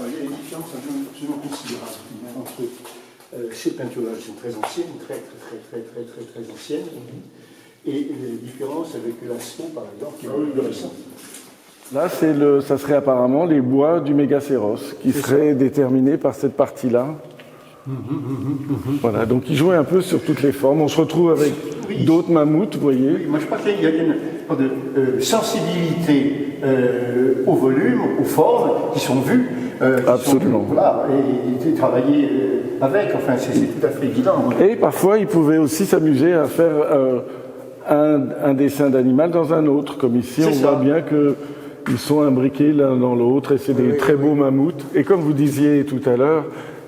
Il y a des différences absolument considérables entre ces peintures-là, qui sont très anciennes, très anciennes, et les différences avec l'Asco, par exemple, qui est plus récent. Là, ça serait apparemment les bois du mégacéros qui seraient déterminés par cette partie-là. Voilà, donc il jouait un peu sur toutes les formes. On se retrouve avec d'autres mammouths, vous voyez. Oui, moi je crois qu'il y a une sorte de sensibilité au volume, aux formes qui sont vues. Absolument. Voilà, et travailler avec, enfin c'est tout à fait évident. Et parfois, ils pouvaient aussi s'amuser à faire un dessin d'animal dans un autre, comme ici, on voit bien qu'ils sont imbriqués l'un dans l'autre, et c'est des très beaux mammouths. Et comme vous disiez tout à l'heure,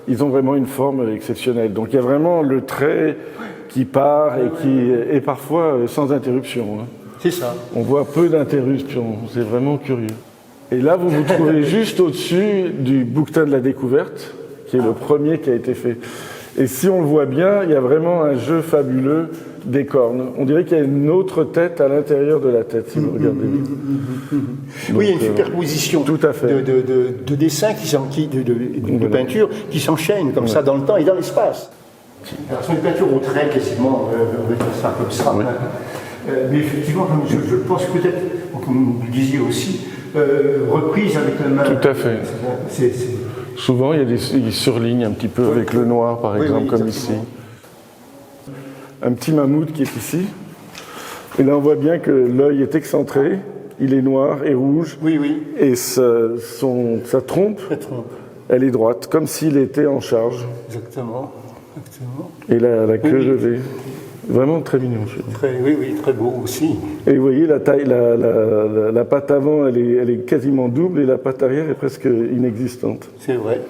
ils ont vraiment une forme exceptionnelle. Donc il y a vraiment le trait qui part et qui est parfois sans interruption. Hein. C'est ça. On voit peu d'interruptions, c'est vraiment curieux. Et là, vous vous trouvez juste au-dessus du bouquetin de la découverte, qui est le premier qui a été fait. Et si on le voit bien, il y a vraiment un jeu fabuleux des cornes. On dirait qu'il y a une autre tête à l'intérieur de la tête, si vous regardez bien. Donc, oui, il y a une superposition tout à fait. de dessins, de peintures qui s'enchaînent comme ça dans le temps et dans l'espace. Alors, ce sont des peintures au trait, quasiment, on va dire ça comme ça. Oui. Mais effectivement, comme je pense peut-être, comme vous le disiez aussi, reprise avec la main. Tout à fait. Souvent, il y a des surlignes un petit peu avec le noir, par exemple, comme ici. Un petit mammouth qui est ici. Et là, on voit bien que l'œil est excentré, il est noir et rouge. Oui, oui. Et sa trompe, elle est droite, comme s'il était en charge. Exactement. Et la queue levée. Vraiment très mignon. Oui, très beau aussi. Et vous voyez, la taille, la patte avant, elle est quasiment double et la patte arrière est presque inexistante. C'est vrai.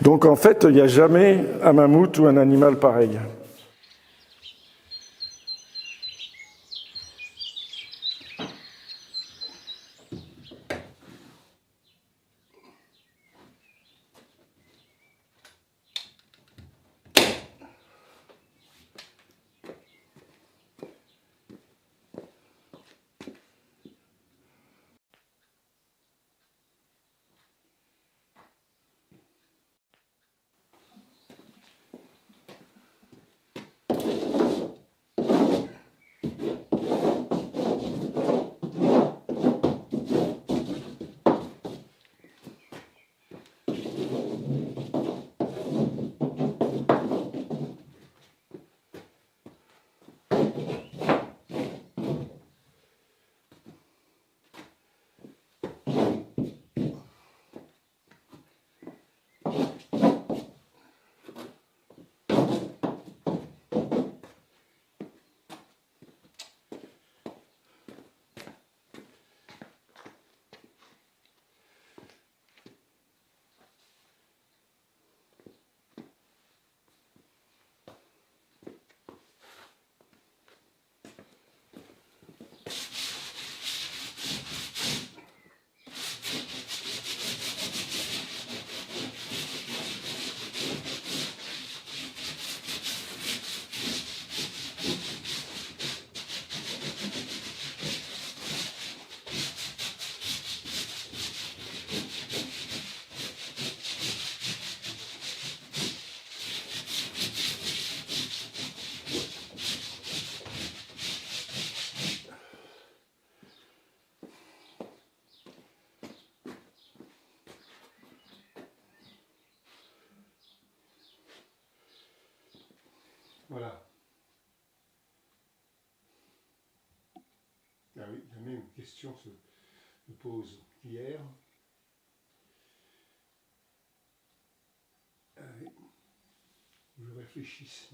Donc en fait, il n'y a jamais un mammouth ou un animal pareil. Voilà. Ah oui, la même question se pose hier. Ah oui, je réfléchisse.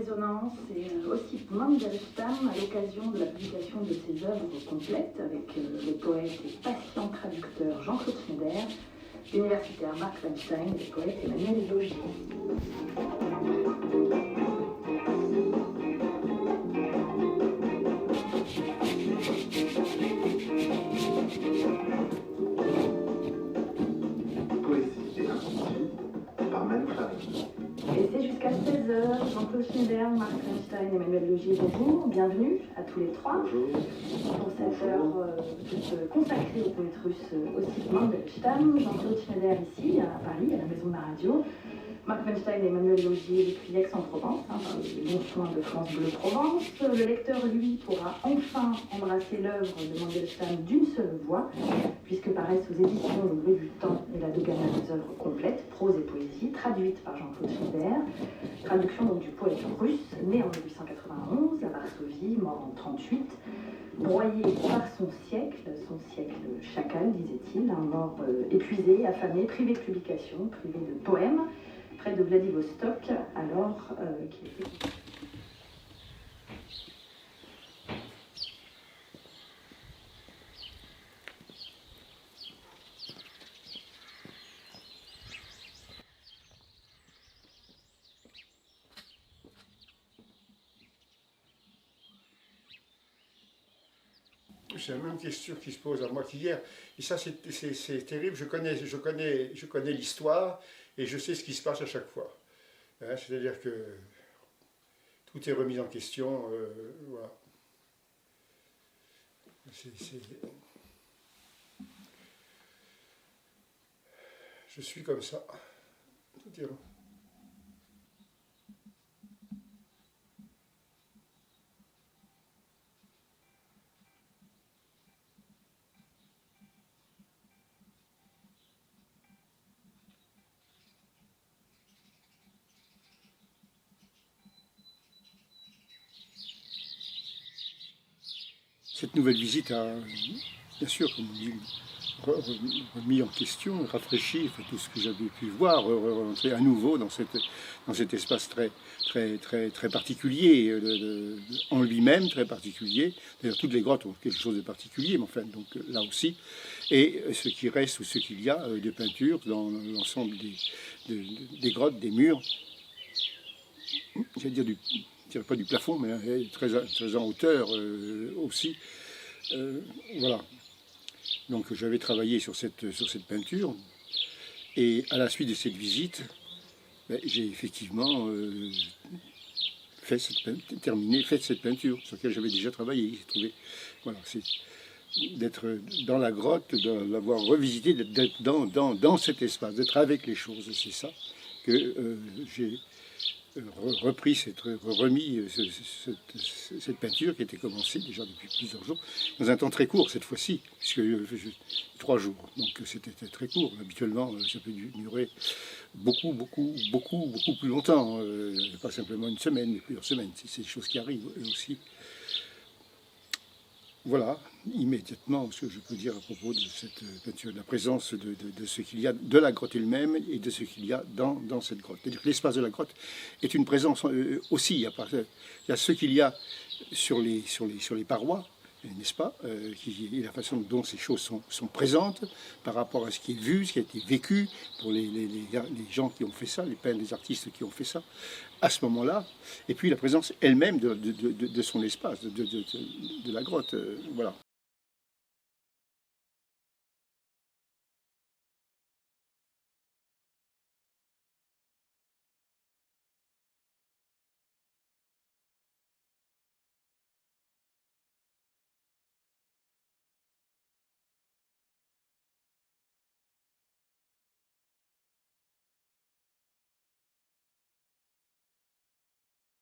résonance et aussi Mandelstam à l'occasion de la publication de ses œuvres complètes avec le poète et patient traducteur Jean-Claude Schneider, l'universitaire Marc Weinstein et le poète Emmanuel Logier. Et c'est jusqu'à 16h, Jean-Claude Schneider, Marc Weinstein et Emmanuel Logier, bonjour, bienvenue à tous les trois. Bonjour. Pour cette heure toute consacrée au poète russe Ossip Mandelstam, Jean-Claude Schneider ici, à Paris, à la Maison de la Radio. Marc Weinstein et Emmanuel Logier depuis Aix-en-Provence, par les bons soins de France Bleu Provence. Le lecteur, lui, pourra enfin embrasser l'œuvre de Mandelstam d'une seule voix, puisque paraissent aux éditions Le Bruit du Temps et la Dogana des œuvres complètes, prose et poésie, traduites par Jean-Claude Schneider. Traduction donc du poète russe, né en 1891 à Varsovie, mort en 1938. Broyé par son siècle chacal, disait-il, un mort épuisé, affamé, privé de publication, privé de poèmes, près de Vladivostok, alors qu'il était... C'est la même question qui se pose à moi qu'hier. Et ça, c'est terrible. Je connais l'histoire et je sais ce qui se passe à chaque fois. Hein, c'est-à-dire que tout est remis en question. Voilà. Je suis comme ça. Tout est... Cette nouvelle visite a, bien sûr, comme on dit, remis en question, rafraîchi tout ce que j'avais pu voir, rentrer à nouveau dans cet espace très particulier, en lui-même très particulier. D'ailleurs, toutes les grottes ont quelque chose de particulier, mais enfin, donc là aussi. Et ce qui reste ou ce qu'il y a de peinture dans l'ensemble des grottes, des murs, j'allais dire je dirais pas du plafond, mais très en hauteur aussi. Voilà. Donc j'avais travaillé sur cette peinture, et à la suite de cette visite, j'ai effectivement fait cette peinture sur laquelle j'avais déjà travaillé. J'ai trouvé, voilà, c'est d'être dans la grotte, de l'avoir revisité, d'être dans cet espace, d'être avec les choses. C'est ça que j'ai remis cette peinture qui était commencée déjà depuis plusieurs jours, dans un temps très court cette fois-ci, puisque 3 jours, donc c'était très court. Habituellement, ça peut durer beaucoup plus longtemps, pas simplement une semaine, mais plusieurs semaines. C'est des choses qui arrivent aussi. Voilà, immédiatement, ce que je peux dire à propos de cette peinture, de la présence de ce qu'il y a, de la grotte elle-même et de ce qu'il y a dans cette grotte. C'est-à-dire que l'espace de la grotte est une présence aussi. Il y a ce qu'il y a sur les parois, n'est-ce pas, et la façon dont ces choses sont présentes par rapport à ce qui est vu, ce qui a été vécu pour les gens qui ont fait ça, les peintres, les artistes qui ont fait ça, à ce moment-là, et puis la présence elle-même de son espace, de la grotte, voilà.